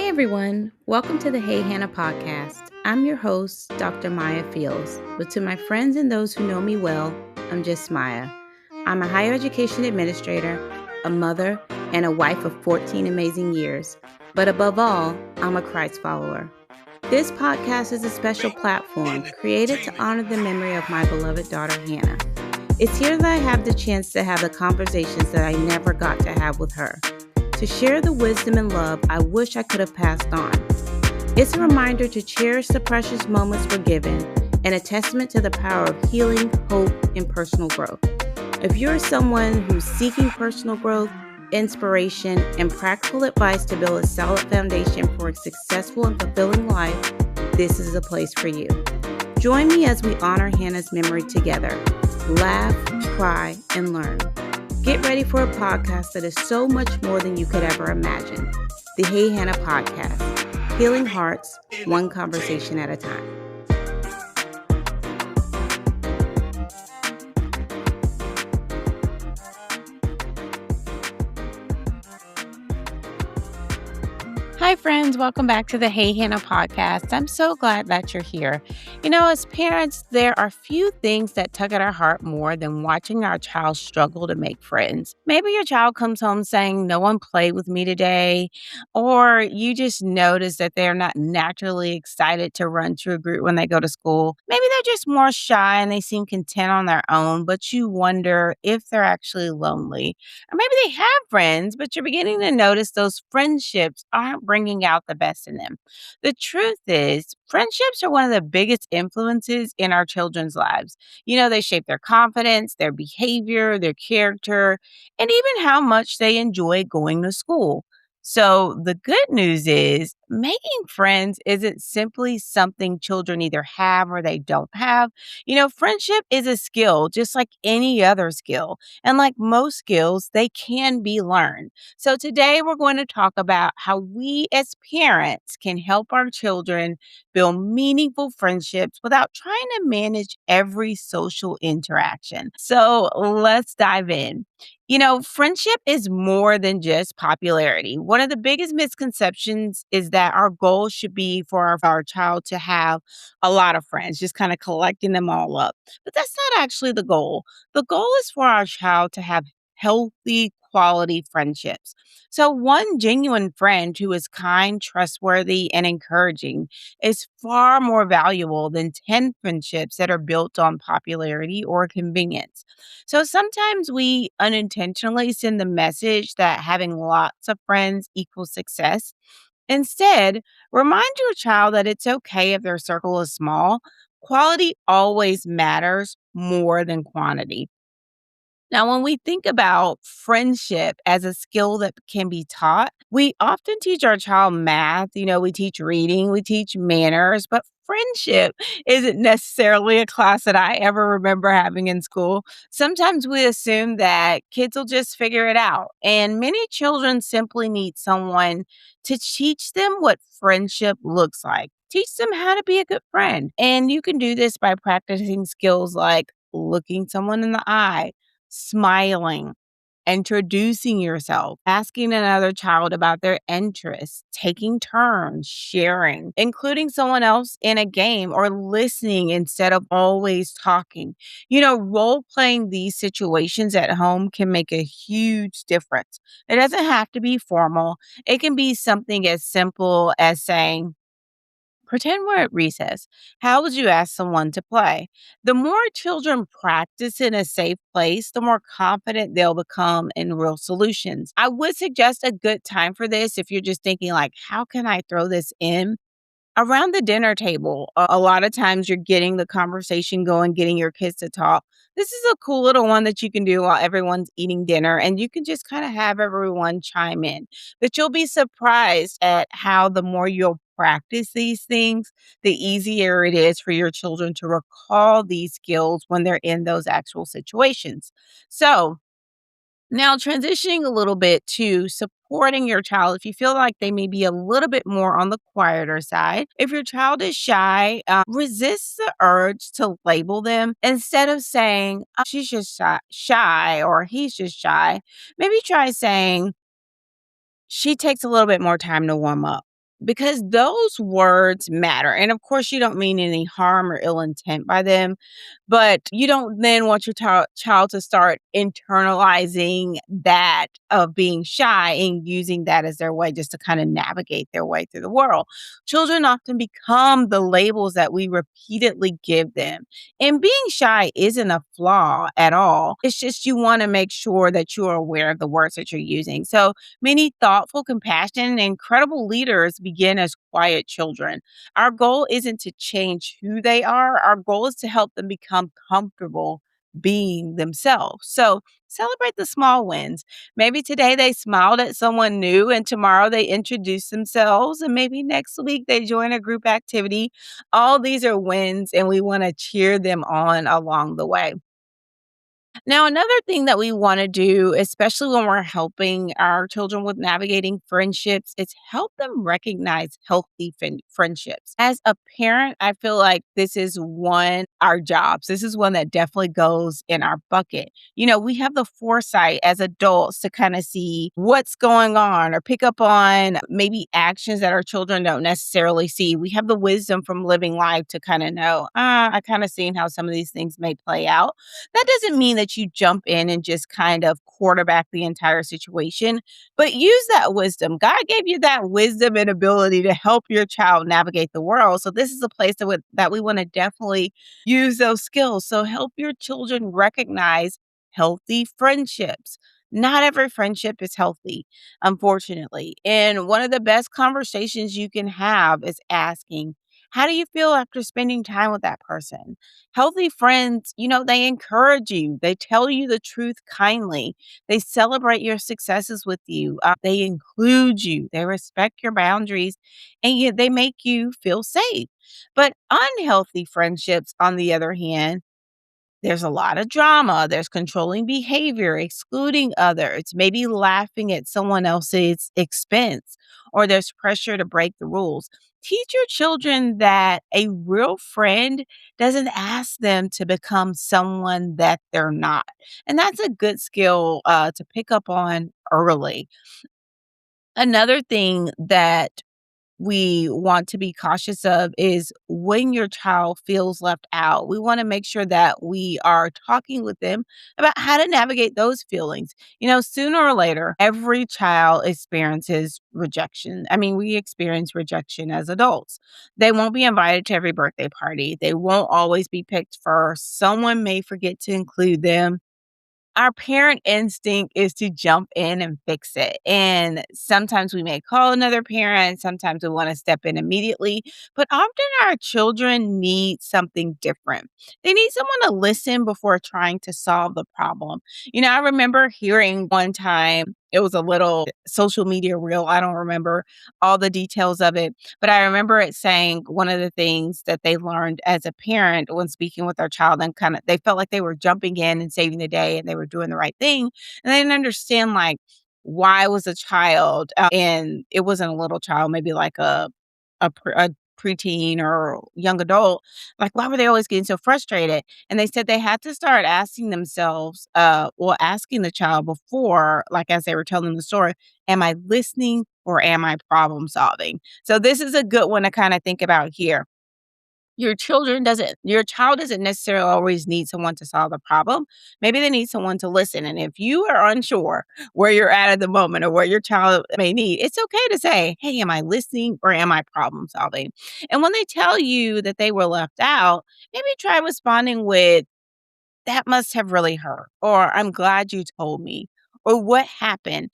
Hey everyone, welcome to the Hey Hannah podcast. I'm your host, Dr. Maya Fields, but to my friends and those who know me well, I'm just Maya. I'm a higher education administrator, a mother, and a wife of 14 amazing years. But above all, I'm a Christ follower. This podcast is a special platform created to honor the memory of my beloved daughter, Hannah. It's here that I have the chance to have the conversations that I never got to have with her, to share the wisdom and love I wish I could have passed on. It's a reminder to cherish the precious moments we're given and a testament to the power of healing, hope, and personal growth. If you're someone who's seeking personal growth, inspiration, and practical advice to build a solid foundation for a successful and fulfilling life, this is a place for you. Join me as we honor Hannah's memory together. Laugh, cry, and learn. Get ready for a podcast that is so much more than you could ever imagine. The Hey Hannah podcast, healing hearts, one conversation at a time. Hi, friends. Welcome back to the Hey Hannah podcast. I'm so glad that you're here. You know, as parents, there are few things that tug at our heart more than watching our child struggle to make friends. Maybe your child comes home saying, "No one played with me today," or you just notice that they're not naturally excited to run to a group when they go to school. Maybe they're just more shy and they seem content on their own, but you wonder if they're actually lonely. Or maybe they have friends, but you're beginning to notice those friendships aren't bringing out the best in them. The truth is, friendships are one of the biggest influences in our children's lives. You know, they shape their confidence, their behavior, their character, and even how much they enjoy going to school. So, the good news is making friends isn't simply something children either have or they don't have. You know, friendship is a skill just like any other skill. And like most skills, they can be learned. So today we're going to talk about how we as parents can help our children build meaningful friendships without trying to manage every social interaction. So let's dive in. You know, friendship is more than just popularity. One of the biggest misconceptions is that our goal should be for our child to have a lot of friends, just kind of collecting them all up. But that's not actually the goal. The goal is for our child to have healthy, quality friendships. So, one genuine friend who is kind, trustworthy, and encouraging is far more valuable than 10 friendships that are built on popularity or convenience. So, sometimes we unintentionally send the message that having lots of friends equals success. Instead, remind your child that it's okay if their circle is small. Quality always matters more than quantity. Now, when we think about friendship as a skill that can be taught, we often teach our child math. You know, we teach reading, we teach manners, but friendship isn't necessarily a class that I ever remember having in school. Sometimes we assume that kids will just figure it out, and many children simply need someone to teach them what friendship looks like. Teach them how to be a good friend. And you can do this by practicing skills like looking someone in the eye, smiling, introducing yourself, asking another child about their interests, taking turns, sharing, including someone else in a game, or listening instead of always talking. You know, role playing these situations at home can make a huge difference. It doesn't have to be formal, it can be something as simple as saying, "Pretend we're at recess. How would you ask someone to play?" The more children practice in a safe place, the more confident they'll become in real solutions. I would suggest a good time for this if you're just thinking like, how can I throw this in? Around the dinner table, a lot of times you're getting the conversation going, getting your kids to talk. This is a cool little one that you can do while everyone's eating dinner, and you can just kind of have everyone chime in. But you'll be surprised at how the more you'll practice these things, the easier it is for your children to recall these skills when they're in those actual situations. So, now, transitioning a little bit to supporting your child, if you feel like they may be a little bit more on the quieter side, if your child is shy, resist the urge to label them. Instead of saying, "Oh, she's just shy or he's just shy," maybe try saying, "She takes a little bit more time to warm up." because those words matter. And of course, you don't mean any harm or ill intent by them, but you don't then want your child to start internalizing that of being shy and using that as their way just to kind of navigate their way through the world. Children often become the labels that we repeatedly give them. And being shy isn't a flaw at all. It's just you want to make sure that you are aware of the words that you're using. So, many thoughtful, compassionate, and credible leaders begin as quiet children. Our goal isn't to change who they are, our goal is to help them become comfortable being themselves. So, celebrate the small wins. Maybe today they smiled at someone new, and tomorrow they introduce themselves, and maybe next week they join a group activity. All these are wins, and we want to cheer them on along the way. Now, another thing that we want to do, especially when we're helping our children with navigating friendships, is help them recognize healthy friendships. As a parent, I feel like this is one our jobs. This is one that definitely goes in our bucket. We have the foresight as adults to kind of see what's going on or pick up on maybe actions that our children don't necessarily see. We have the wisdom from living life to kind of know, I kind of seen how some of these things may play out. That doesn't mean that you jump in and just kind of quarterback the entire situation, but use that wisdom. God gave you that wisdom and ability to help your child navigate the world. So this is a place that we want to definitely use those skills. So help your children recognize healthy friendships. Not every friendship is healthy, unfortunately. And one of the best conversations you can have is asking, how do you feel after spending time with that person? Healthy friends, they encourage you. They tell you the truth kindly. They celebrate your successes with you. They include you. They respect your boundaries, and yet they make you feel safe. But unhealthy friendships, on the other hand, there's a lot of drama, there's controlling behavior, excluding others, maybe laughing at someone else's expense, or there's pressure to break the rules. Teach your children that a real friend doesn't ask them to become someone that they're not. And that's a good skill to pick up on early. Another thing that we want to be cautious of is when your child feels left out. We want to make sure that we are talking with them about how to navigate those feelings. Sooner or later, every child experiences rejection. I mean, we experience rejection as adults. They won't be invited to every birthday party, they won't always be picked first. Someone may forget to include them. Our parent instinct is to jump in and fix it. And sometimes we may call another parent, sometimes we want to step in immediately, but often our children need something different. They need someone to listen before trying to solve the problem. I remember hearing one time, it was a little social media reel. I don't remember all the details of it, but I remember it saying one of the things that they learned as a parent when speaking with their child, and kind of they felt like they were jumping in and saving the day and they were doing the right thing. And they didn't understand, like, why was a child, and it wasn't a little child, maybe like a preteen or young adult, like, why were they always getting so frustrated? And they said they had to start asking themselves, well, asking the child before, like, as they were telling the story, am I listening or am I problem solving? So this is a good one to kind of think about here. Your child doesn't necessarily always need someone to solve the problem. Maybe they need someone to listen. And if you are unsure where you're at the moment or what your child may need, it's okay to say, hey, am I listening or am I problem solving? And when they tell you that they were left out, maybe try responding with, that must have really hurt, or I'm glad you told me, or what happened?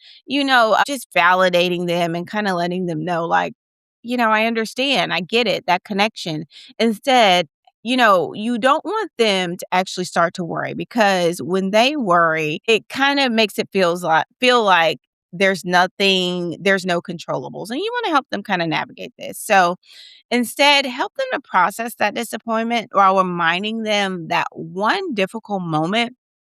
Just validating them and kind of letting them know, like, I understand, I get it, that connection. Instead, you don't want them to actually start to worry, because when they worry, it kind of makes it feel like there's no controllables, and you want to help them kind of navigate this. So instead, help them to process that disappointment while reminding them that one difficult moment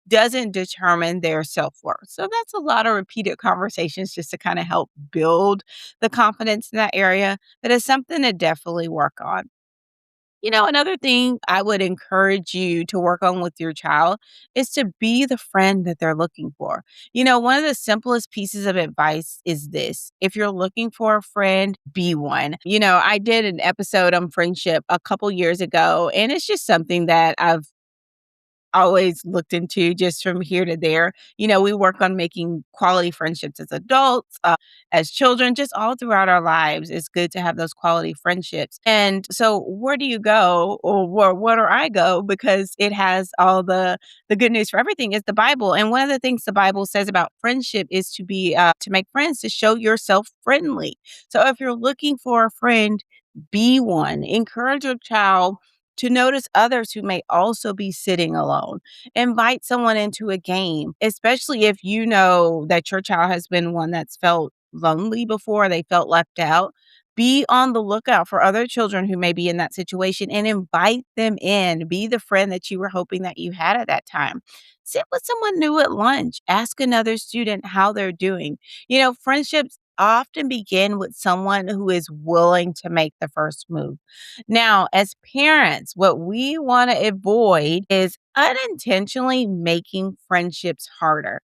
doesn't determine their self worth. So that's a lot of repeated conversations just to kind of help build the confidence in that area. But it's something to definitely work on. Another thing I would encourage you to work on with your child is to be the friend that they're looking for. One of the simplest pieces of advice is this: if you're looking for a friend, be one. I did an episode on friendship a couple years ago, and it's just something that I've always looked into just from here to there. We work on making quality friendships as adults, as children, just all throughout our lives. It's good to have those quality friendships. And so, where do you go, or where do I go? Because it has all the good news for everything is the Bible. And one of the things the Bible says about friendship is to make friends, to show yourself friendly. So, if you're looking for a friend, be one. Encourage your child to notice others who may also be sitting alone. Invite someone into a game, especially if you know that your child has been one that's felt lonely before, they felt left out. Be on the lookout for other children who may be in that situation and invite them in. Be the friend that you were hoping that you had at that time. Sit with someone new at lunch. Ask another student how they're doing. Friendships often begin with someone who is willing to make the first move. Now, as parents, what we want to avoid is unintentionally making friendships harder.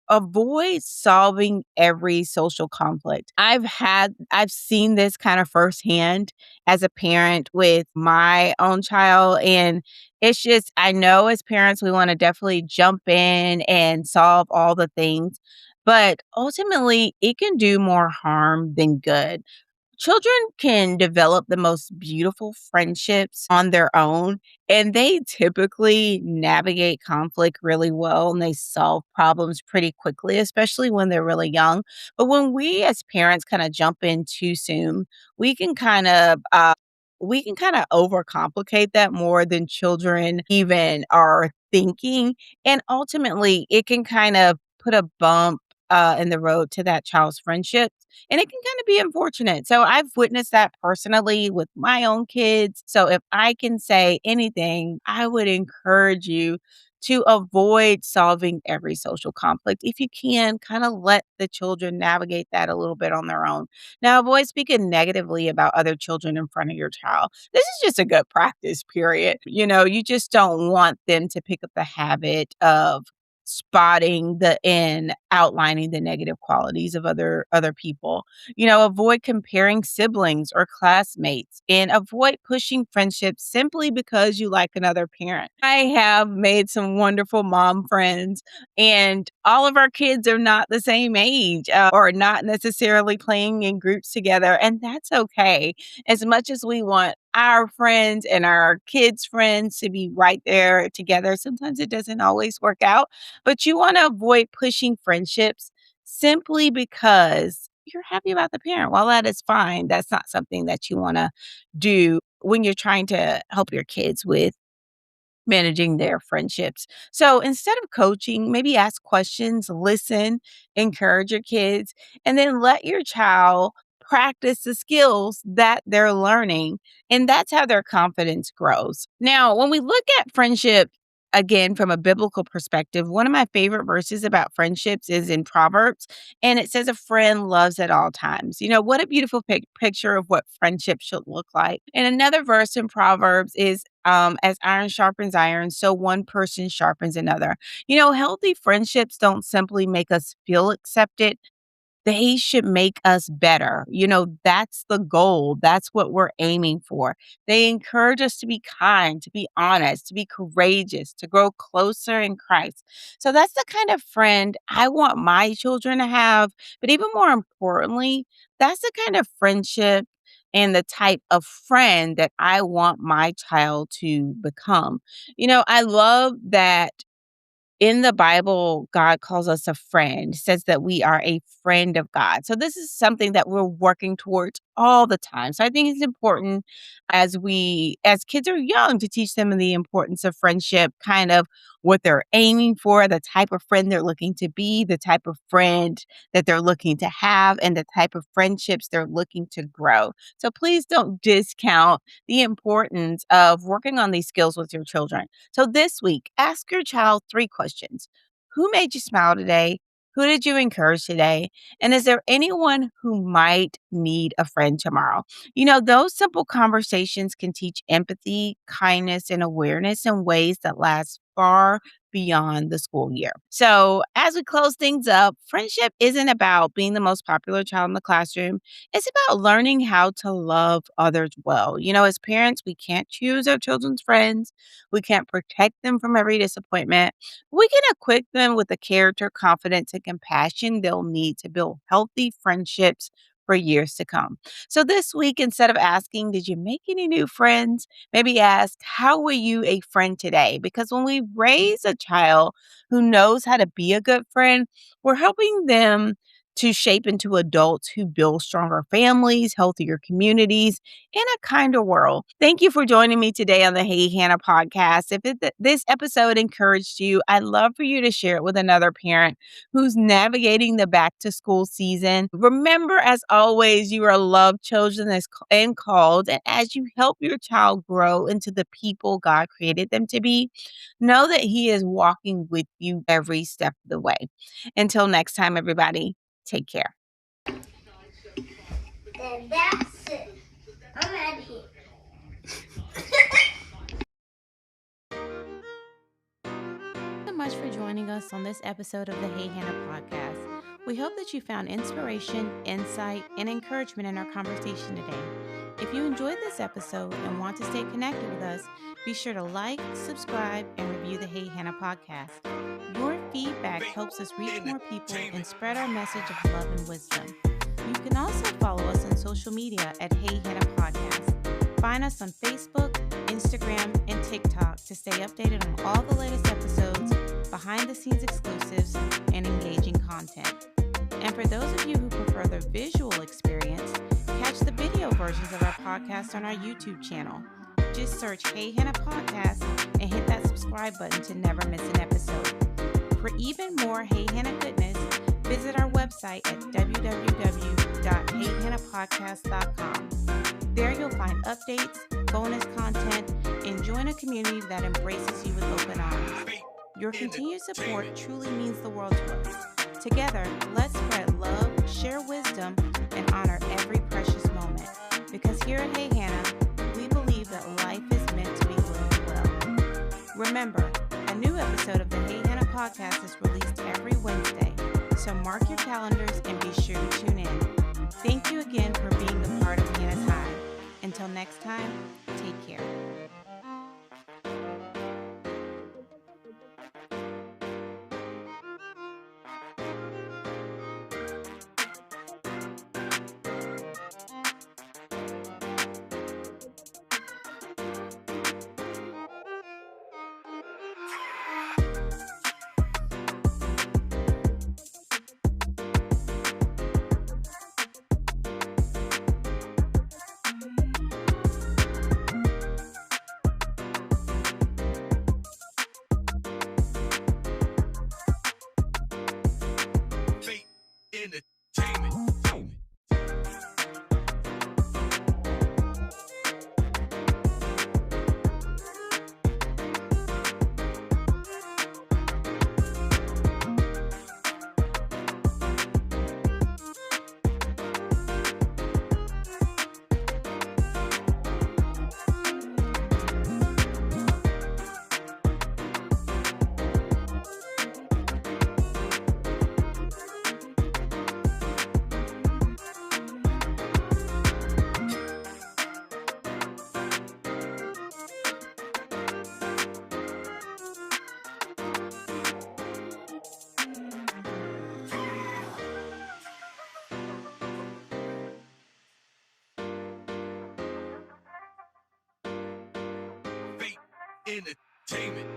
Avoid solving every social conflict. I've seen this kind of firsthand as a parent with my own child. And it's just, I know as parents, we want to definitely jump in and solve all the things. But ultimately, it can do more harm than good. Children can develop the most beautiful friendships on their own, and they typically navigate conflict really well and they solve problems pretty quickly, especially when they're really young. But when we as parents kind of jump in too soon, we can kind of overcomplicate that more than children even are thinking. And ultimately, it can kind of put a bump in the road to that child's friendship, and it can kind of be unfortunate. So I've witnessed that personally with my own kids. So if I can say anything, I would encourage you to avoid solving every social conflict. If you can, kind of let the children navigate that a little bit on their own. Now, avoid speaking negatively about other children in front of your child. This is just a good practice, period. You just don't want them to pick up the habit of spotting the and outlining the negative qualities of other people. Avoid comparing siblings or classmates, and avoid pushing friendships simply because you like another parent. I have made some wonderful mom friends, and all of our kids are not the same age, or not necessarily playing in groups together, and that's okay. As much as we want our friends and our kids' friends to be right there together, sometimes it doesn't always work out, but you want to avoid pushing friendships simply because you're happy about the parent. While that is fine, that's not something that you want to do when you're trying to help your kids with managing their friendships. So instead of coaching, maybe ask questions, listen, encourage your kids, and then let your child practice the skills that they're learning. And that's how their confidence grows. Now, when we look at friendship, again, from a biblical perspective, one of my favorite verses about friendships is in Proverbs, and it says, "A friend loves at all times." What a beautiful picture of what friendship should look like. And another verse in Proverbs is, as iron sharpens iron, so one person sharpens another. Healthy friendships don't simply make us feel accepted, they should make us better. That's the goal. That's what we're aiming for. They encourage us to be kind, to be honest, to be courageous, to grow closer in Christ. So that's the kind of friend I want my children to have. But even more importantly, that's the kind of friendship and the type of friend that I want my child to become. I love that in the Bible, God calls us a friend, says that we are a friend of God. So this is something that we're working towards all the time. So I think it's important as kids are young, to teach them the importance of friendship, kind of what they're aiming for, the type of friend they're looking to be, the type of friend that they're looking to have, and the type of friendships they're looking to grow. So please don't discount the importance of working on these skills with your children. So this week, ask your child three questions. Who made you smile today? Who did you encourage today? And is there anyone who might need a friend tomorrow? Those simple conversations can teach empathy, kindness, and awareness in ways that last far beyond the school year. So, as we close things up, friendship isn't about being the most popular child in the classroom. It's about learning how to love others well. As parents, we can't choose our children's friends, we can't protect them from every disappointment. We can equip them with the character, confidence, and compassion they'll need to build healthy friendships for years to come. So this week, instead of asking, did you make any new friends? Maybe ask, how were you a friend today? Because when we raise a child who knows how to be a good friend, we're helping them to shape into adults who build stronger families, healthier communities, and a kinder world. Thank you for joining me today on the Hey Hannah podcast. If this episode encouraged you, I'd love for you to share it with another parent who's navigating the back to school season. Remember, as always, you are loved, chosen, and called. And as you help your child grow into the people God created them to be, know that He is walking with you every step of the way. Until next time, everybody, take care. And that's it. I'm out of here. So much for joining us on this episode of the Hey Hannah podcast. We hope that you found inspiration, insight, and encouragement in our conversation today. If you enjoyed this episode and want to stay connected with us, be sure to like, subscribe, and review the Hey Hannah podcast. Your feedback helps us reach more people and spread our message of love and wisdom. You can also follow us on social media at Hey Hannah Podcast. Find us on Facebook, Instagram, and TikTok to stay updated on all the latest episodes, behind-the-scenes exclusives, and engaging content. And for those of you who prefer the visual experience, catch the video versions of our podcast on our YouTube channel. Just search Hey Hannah Podcast and hit that subscribe button to never miss an episode. For even more Hey Hannah goodness, visit our website at www.heyhannahpodcast.com. There you'll find updates, bonus content, and join a community that embraces you with open arms. Your continued support truly means the world to us. Together, let's spread love, share wisdom, and honor every precious moment. Because here at Hey Hannah, we believe that life is meant to be lived well. Remember, a new episode of the Hey Hannah podcast is released every Wednesday, so mark your calendars and be sure to tune in. Thank you again for being the part of Hannah's Hive. Until next time, take care. Entertainment.